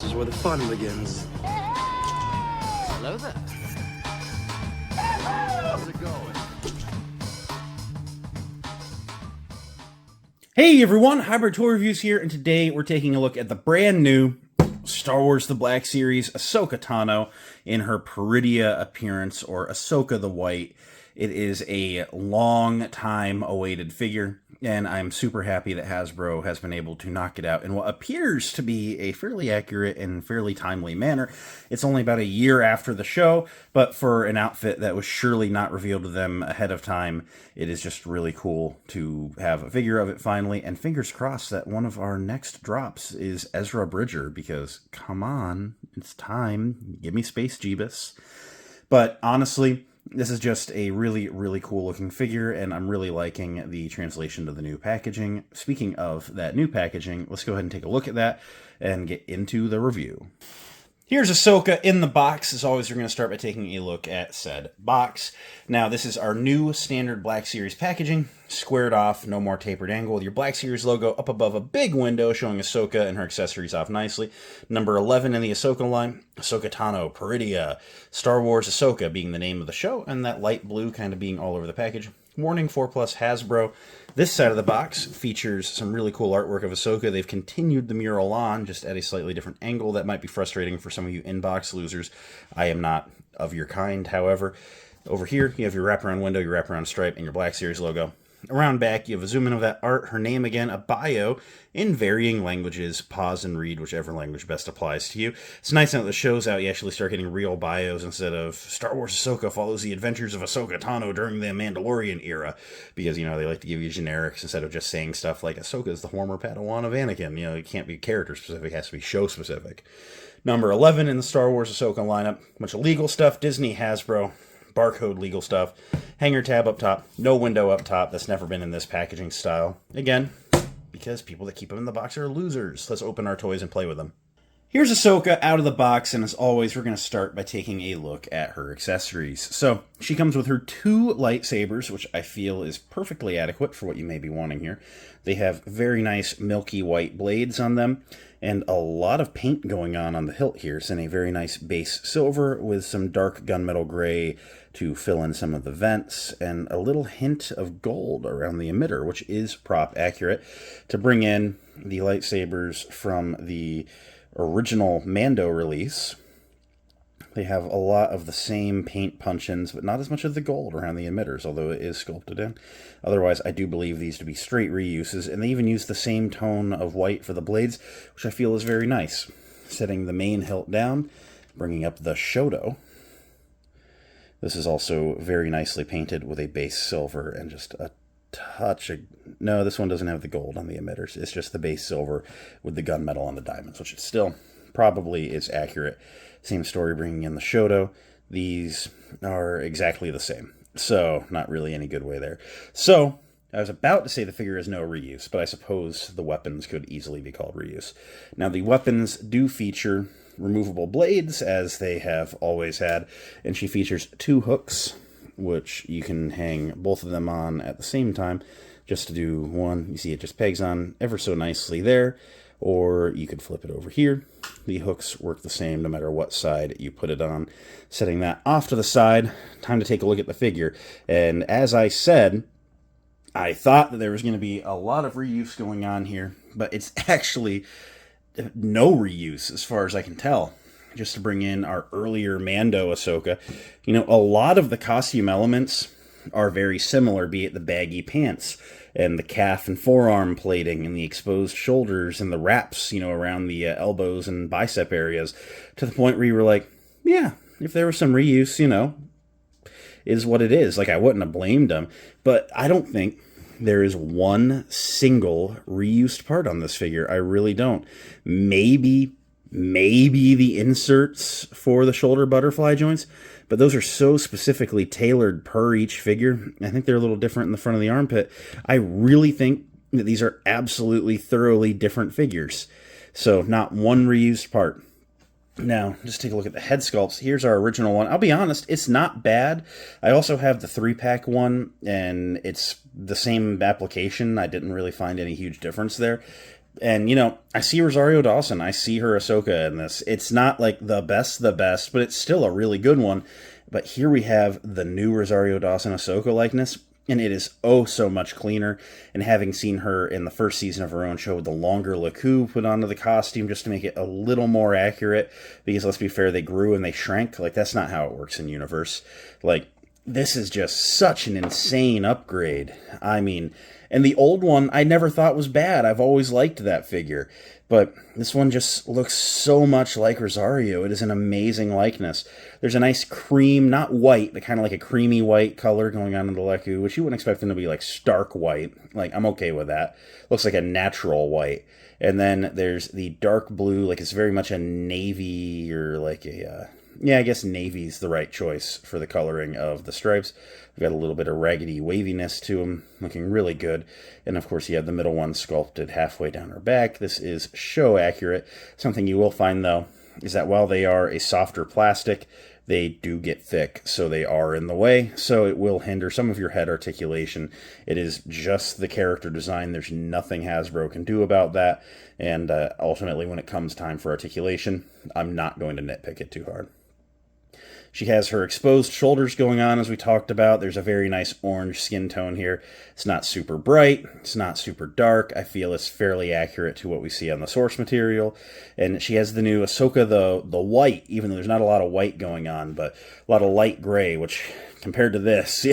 This is where the fun begins. Hello there. How's it going? Hey everyone, Hybrid Toy Reviews here, and today we're taking a look at the brand new Star Wars The Black Series Ahsoka Tano in her Peridea appearance, or Ahsoka the White. It is a long time awaited figure, and I'm super happy that Hasbro has been able to knock it out in what appears to be a fairly accurate and fairly timely manner. It's only about a year after the show, but for an outfit that was surely not revealed to them ahead of time, it is just really cool to have a figure of it finally, and fingers crossed that one of our next drops is Ezra Bridger, because come on, it's time. Give me Space Jeebus. But honestly, this is just a really, really cool looking figure, and I'm really liking the translation to the new packaging. Speaking of that new packaging, let's go ahead and take a look at that and get into the review. Here's Ahsoka in the box. As always, we're going to start by taking a look at said box. Now, this is our new standard Black Series packaging. Squared off, no more tapered angle, with your Black Series logo up above a big window showing Ahsoka and her accessories off nicely. Number 11 in the Ahsoka line, Ahsoka Tano, Peridea, Star Wars Ahsoka being the name of the show, and that light blue kind of being all over the package. Warning 4+ Hasbro. This side of the box features some really cool artwork of Ahsoka. They've continued the mural on, just at a slightly different angle. That might be frustrating for some of you inbox losers. I am not of your kind, however. Over here, you have your wraparound window, your wraparound stripe, and your Black Series logo. Around back, you have a zoom in of that art, her name again, a bio in varying languages. Pause and read whichever language best applies to you. It's nice now that the show's out, you actually start getting real bios instead of Star Wars Ahsoka follows the adventures of Ahsoka Tano during the Mandalorian era. Because, you know, they like to give you generics instead of just saying stuff like Ahsoka is the former Padawan of Anakin. You know, it can't be character specific, it has to be show specific. Number 11 in the Star Wars Ahsoka lineup. A bunch of legal stuff, Disney, Hasbro. Barcode legal stuff, hanger tab up top, no window up top. That's never been in this packaging style. Again, because people that keep them in the box are losers. Let's open our toys and play with them. Here's Ahsoka out of the box, and as always, we're going to start by taking a look at her accessories. So, she comes with her 2 lightsabers, which I feel is perfectly adequate for what you may be wanting here. They have very nice milky white blades on them, and a lot of paint going on the hilt here. It's in a very nice base silver with some dark gunmetal gray to fill in some of the vents, and a little hint of gold around the emitter, which is prop accurate, to bring in the lightsabers from the original Mando release. They have a lot of the same paint punch-ins, but not as much of the gold around the emitters, although it is sculpted in. Otherwise, I do believe these to be straight reuses, and they even use the same tone of white for the blades, which I feel is very nice. Setting the main hilt down, bringing up the Shoto. This is also very nicely painted with a base silver and just a touch of... No, this one doesn't have the gold on the emitters. It's just the base silver with the gunmetal on the diamonds, which is still probably is accurate. Same story bringing in the Shoto. These are exactly the same. So, not really any good way there. So, I was about to say the figure is no reuse, but I suppose the weapons could easily be called reuse. Now, the weapons do feature removable blades, as they have always had, and she features 2 hooks, which you can hang both of them on at the same time, just to do one. You see it just pegs on ever so nicely there, or you could flip it over here. The hooks work the same no matter what side you put it on. Setting that off to the side, time to take a look at the figure. And as I said, I thought that there was going to be a lot of reuse going on here, but it's actually no reuse as far as I can tell. Just to bring in our earlier Mando Ahsoka, you know, a lot of the costume elements are very similar, be it the baggy pants and the calf and forearm plating and the exposed shoulders and the wraps, you know, around the elbows and bicep areas, to the point where you were like, yeah, if there was some reuse, you know, is what it is. Like, I wouldn't have blamed them, but I don't think there is one single reused part on this figure. I really don't. Maybe the inserts for the shoulder butterfly joints, but those are so specifically tailored per each figure. I think they're a little different in the front of the armpit. I really think that these are absolutely thoroughly different figures. So not one reused part. Now, just take a look at the head sculpts. Here's our original one. I'll be honest, it's not bad. I also have the 3-pack one, and it's the same application. I didn't really find any huge difference there. And, I see Rosario Dawson. I see her Ahsoka in this. It's not like the best, but it's still a really good one. But here we have the new Rosario Dawson Ahsoka likeness, and it is oh so much cleaner. And having seen her in the first season of her own show with the longer Laku put onto the costume just to make it a little more accurate, because let's be fair, they grew and they shrank. Like, that's not how it works in universe. Like, this is just such an insane upgrade. I mean, and the old one I never thought was bad. I've always liked that figure. But this one just looks so much like Rosario. It is an amazing likeness. There's a nice cream, not white, but kind of like a creamy white color going on in the Leku, which you wouldn't expect them to be like stark white. Like, I'm okay with that. Looks like a natural white. And then there's the dark blue, like it's very much a navy or like a... yeah, I guess navy's the right choice for the coloring of the stripes. We've got a little bit of raggedy waviness to them, looking really good. And of course, you have the middle one sculpted halfway down her back. This is show accurate. Something you will find, though, is that while they are a softer plastic, they do get thick, so they are in the way, so it will hinder some of your head articulation. It is just the character design. There's nothing Hasbro can do about that, and ultimately, when it comes time for articulation, I'm not going to nitpick it too hard. She has her exposed shoulders going on, as we talked about. There's a very nice orange skin tone here. It's not super bright. It's not super dark. I feel it's fairly accurate to what we see on the source material. And she has the new Ahsoka, the white, even though there's not a lot of white going on, but a lot of light gray, which compared to this,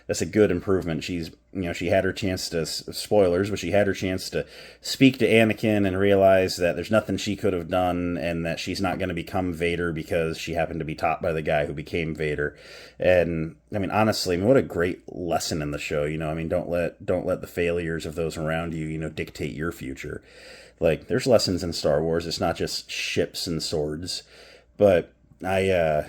that's a good improvement. She's, she had her chance to, spoilers, but she had her chance to speak to Anakin and realize that there's nothing she could have done and that she's not going to become Vader because she happened to be taught by the guy who became Vader. And, honestly, what a great lesson in the show, don't let the failures of those around you, dictate your future. Like, there's lessons in Star Wars. It's not just ships and swords. But I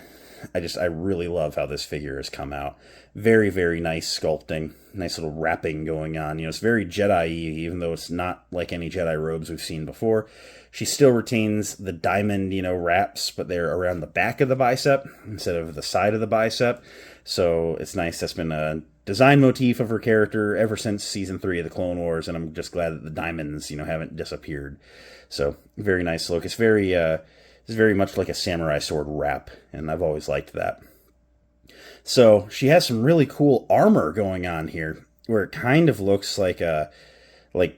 really love how this figure has come out. Very, very nice sculpting. Nice little wrapping going on. It's very Jedi-y, even though it's not like any Jedi robes we've seen before. She still retains the diamond, wraps, but they're around the back of the bicep instead of the side of the bicep. So it's nice. That's been a design motif of her character ever since Season 3 of the Clone Wars, and I'm just glad that the diamonds, haven't disappeared. So, very nice look. It's very much like a samurai sword wrap, and I've always liked that. So she has some really cool armor going on here, where it kind of looks like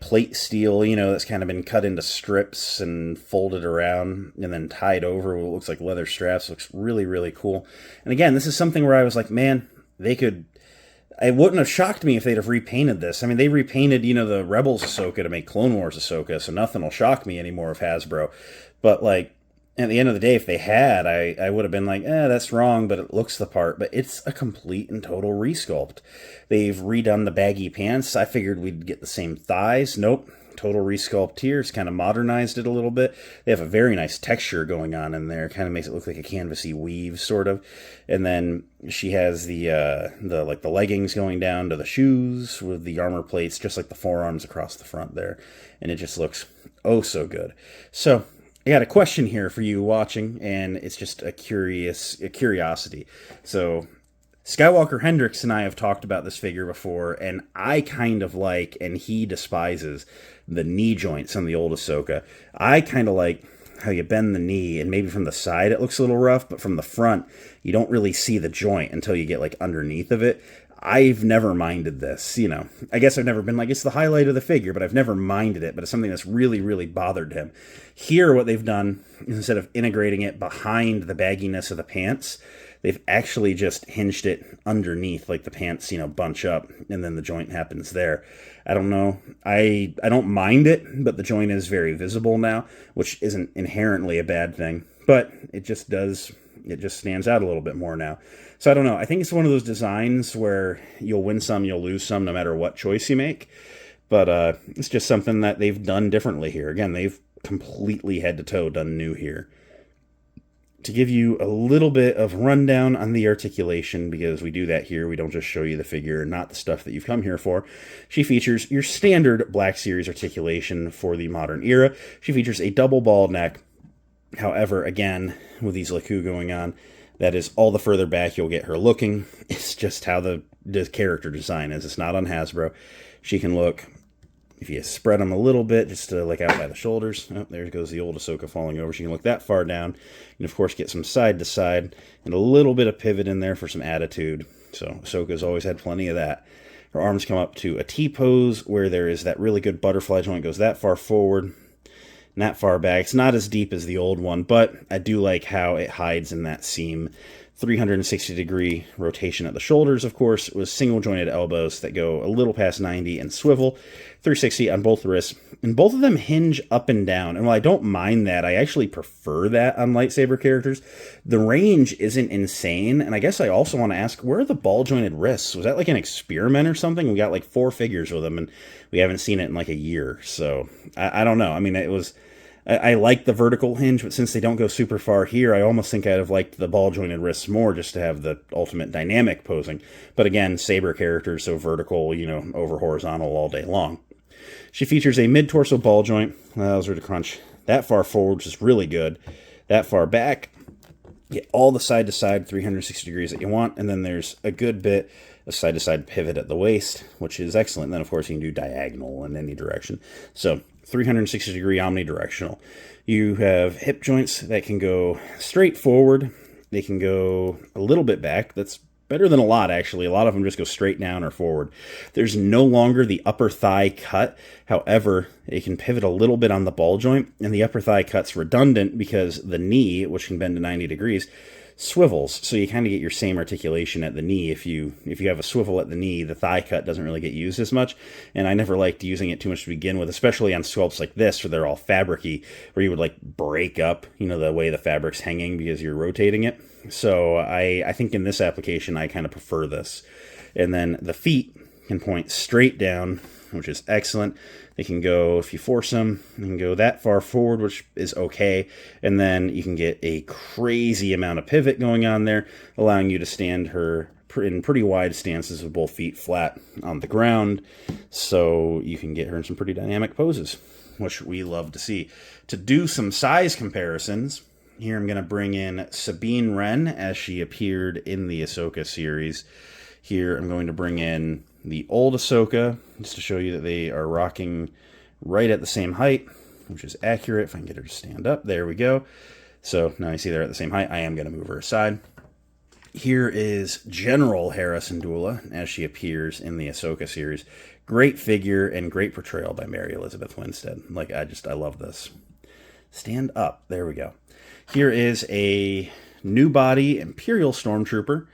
plate steel, that's kind of been cut into strips and folded around and then tied over what looks like leather straps. Looks really, really cool. And again, this is something where I was like, man, it wouldn't have shocked me if they'd have repainted this. They repainted, the Rebels Ahsoka to make Clone Wars Ahsoka, so nothing will shock me anymore of Hasbro. But, at the end of the day, if they had, I would have been like, that's wrong, but it looks the part. But it's a complete and total resculpt. They've redone the baggy pants. I figured we'd get the same thighs. Nope. Total resculpt here. It's kind of modernized it a little bit. They have a very nice texture going on in there. Kind of makes it look like a canvasy weave, sort of. And then she has the leggings going down to the shoes with the armor plates, just like the forearms across the front there. And it just looks oh so good. So I got a question here for you watching, and it's just a curiosity. So, Skywalker Hendricks and I have talked about this figure before, and I kind of like, and he despises, the knee joints on the old Ahsoka. I kind of like how you bend the knee, and maybe from the side it looks a little rough, but from the front, you don't really see the joint until you get, underneath of it. I've never minded this, I guess I've never been like, it's the highlight of the figure, but I've never minded it, but it's something that's really, really bothered him. Here, what they've done, is instead of integrating it behind the bagginess of the pants, they've actually just hinged it underneath, like the pants, bunch up, and then the joint happens there. I don't know. I don't mind it, but the joint is very visible now, which isn't inherently a bad thing, but it just stands out a little bit more now. So I don't know. I think it's one of those designs where you'll win some, you'll lose some, no matter what choice you make. But it's just something that they've done differently here. Again, they've completely head to toe done new here. To give you a little bit of rundown on the articulation, because we do that here, we don't just show you the figure, not the stuff that you've come here for. She features your standard Black Series articulation for the modern era. She features a double ball neck. However, again, with these Laku going on, that is all the further back you'll get her looking. It's just how the character design is. It's not on Hasbro. She can look if you spread them a little bit, just to like out by the shoulders, oh, there goes the old Ahsoka falling over. So you can look that far down, and of course get some side to side, and a little bit of pivot in there for some attitude. So Ahsoka's always had plenty of that. Her arms come up to a T-pose, where there is that really good butterfly joint, goes that far forward, and that far back. It's not as deep as the old one, but I do like how it hides in that seam. 360-degree rotation at the shoulders, of course, with single-jointed elbows that go a little past 90 and swivel. 360 on both wrists. And both of them hinge up and down. And while I don't mind that, I actually prefer that on lightsaber characters. The range isn't insane. And I guess I also want to ask, where are the ball-jointed wrists? Was that like an experiment or something? We got like 4 figures with them, and we haven't seen it in like a year. So, I don't know. I mean, it was... I like the vertical hinge, but since they don't go super far here, I almost think I'd have liked the ball-jointed wrists more just to have the ultimate dynamic posing. But again, saber characters, so vertical, over horizontal all day long. She features a mid-torso ball joint, allows her to crunch that far forward, which is really good. That far back, get all the side-to-side 360 degrees that you want, and then there's a good bit of side-to-side pivot at the waist, which is excellent. And then, of course, you can do diagonal in any direction. So 360-degree omnidirectional. You have hip joints that can go straight forward. They can go a little bit back. That's better than a lot, actually. A lot of them just go straight down or forward. There's no longer the upper thigh cut. However, it can pivot a little bit on the ball joint, and the upper thigh cut's redundant because the knee, which can bend to 90 degrees, swivels, so you kind of get your same articulation at the knee. If you have a swivel at the knee, the thigh cut doesn't really get used as much, and I never liked using it too much to begin with, especially on sculpts like this where they're all fabric-y, where you would like break up, the way the fabric's hanging because you're rotating it. So I think in this application I kind of prefer this. And then the feet can point straight down, which is excellent. They can go, if you force them, they can go that far forward, which is okay. And then you can get a crazy amount of pivot going on there, allowing you to stand her in pretty wide stances with both feet flat on the ground. So you can get her in some pretty dynamic poses, which we love to see. To do some size comparisons, here I'm going to bring in Sabine Wren as she appeared in the Ahsoka series. Here I'm going to bring in the old Ahsoka, just to show you that they are rocking right at the same height, which is accurate. If I can get her to stand up, there we go. So now you see they're at the same height. I am going to move her aside. Here is General Hera Syndulla as she appears in the Ahsoka series. Great figure and great portrayal by Mary Elizabeth Winstead. I love this. Stand up. There we go. Here is a new body Imperial Stormtrooper,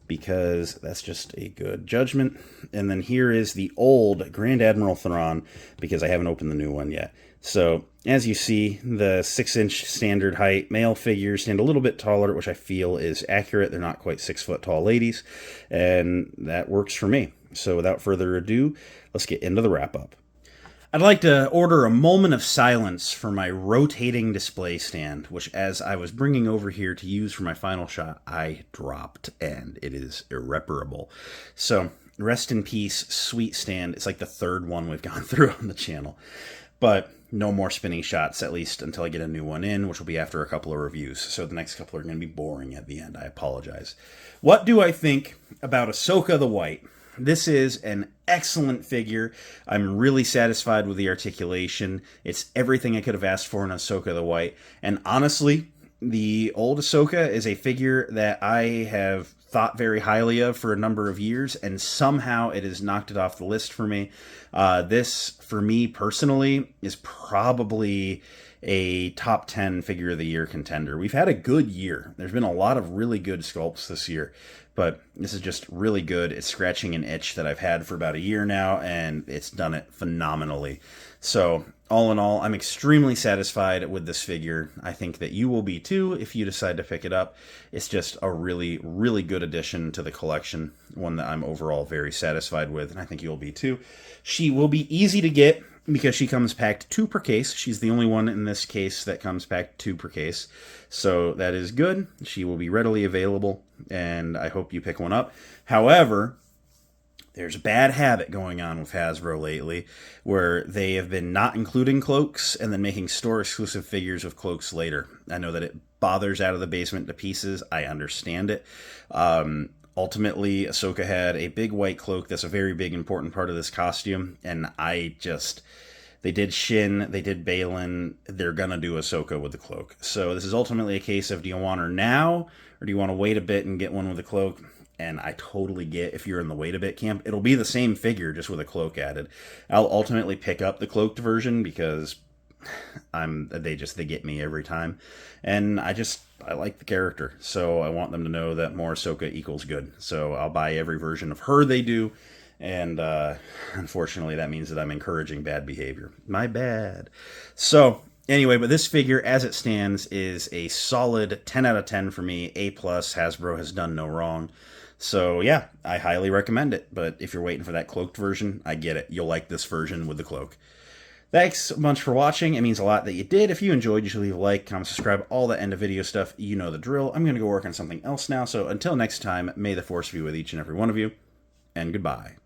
because that's just a good judgment. And then here is the old Grand Admiral Thrawn, because I haven't opened the new one yet. So, as you see, the 6-inch standard height male figures stand a little bit taller, which I feel is accurate. They're not quite 6-foot tall ladies, and that works for me. So, without further ado, let's get into the wrap-up. I'd like to order a moment of silence for my rotating display stand, which as I was bringing over here to use for my final shot, I dropped, and it is irreparable. So, rest in peace, sweet stand. It's like the third one we've gone through on the channel. But no more spinning shots, at least until I get a new one in, which will be after a couple of reviews. So the next couple are going to be boring at the end. I apologize. What do I think about Ahsoka the White? This is an excellent figure. I'm really satisfied with the articulation. It's everything I could have asked for in Ahsoka the White. And honestly, the old Ahsoka is a figure that I have thought very highly of for a number of years, and somehow it has knocked it off the list for me. This, for me personally, is probably a top 10 figure of the year contender. We've had a good year. There's been a lot of really good sculpts this year, but this is just really good. It's scratching an itch that I've had for about a year now, and it's done it phenomenally. So, all in all, I'm extremely satisfied with this figure. I think that you will be too if you decide to pick it up. It's just a really, really good addition to the collection, one that I'm overall very satisfied with, and I think you'll be too. She will be easy to get because she comes packed 2 per case. She's the only one in this case that comes packed 2 per case. So that is good. She will be readily available, and I hope you pick one up. However, there's a bad habit going on with Hasbro lately where they have been not including cloaks and then making store-exclusive figures with cloaks later. I know that it bothers Out of the Basement to pieces. I understand it. Ultimately, Ahsoka had a big white cloak. That's a very big, important part of this costume. And they did Shin, they did Balin. They're gonna do Ahsoka with the cloak. So this is ultimately a case of, do you want her now, or do you want to wait a bit and get one with the cloak? And I totally get, if you're in the wait a bit camp, it'll be the same figure just with a cloak added. I'll ultimately pick up the cloaked version because they get me every time, and I like the character, so I want them to know that more Ahsoka equals good. So I'll buy every version of her they do, and unfortunately that means that I'm encouraging bad behavior. My bad. So anyway, but this figure as it stands is a solid 10 out of 10 for me. A+. Hasbro has done no wrong. So yeah, I highly recommend it. But if you're waiting for that cloaked version, I get it. You'll like this version with the cloak. Thanks a bunch for watching. It means a lot that you did. If you enjoyed, you should leave a like, comment, subscribe, all the end of video stuff. You know the drill. I'm going to go work on something else now. So until next time, may the Force be with each and every one of you, and goodbye.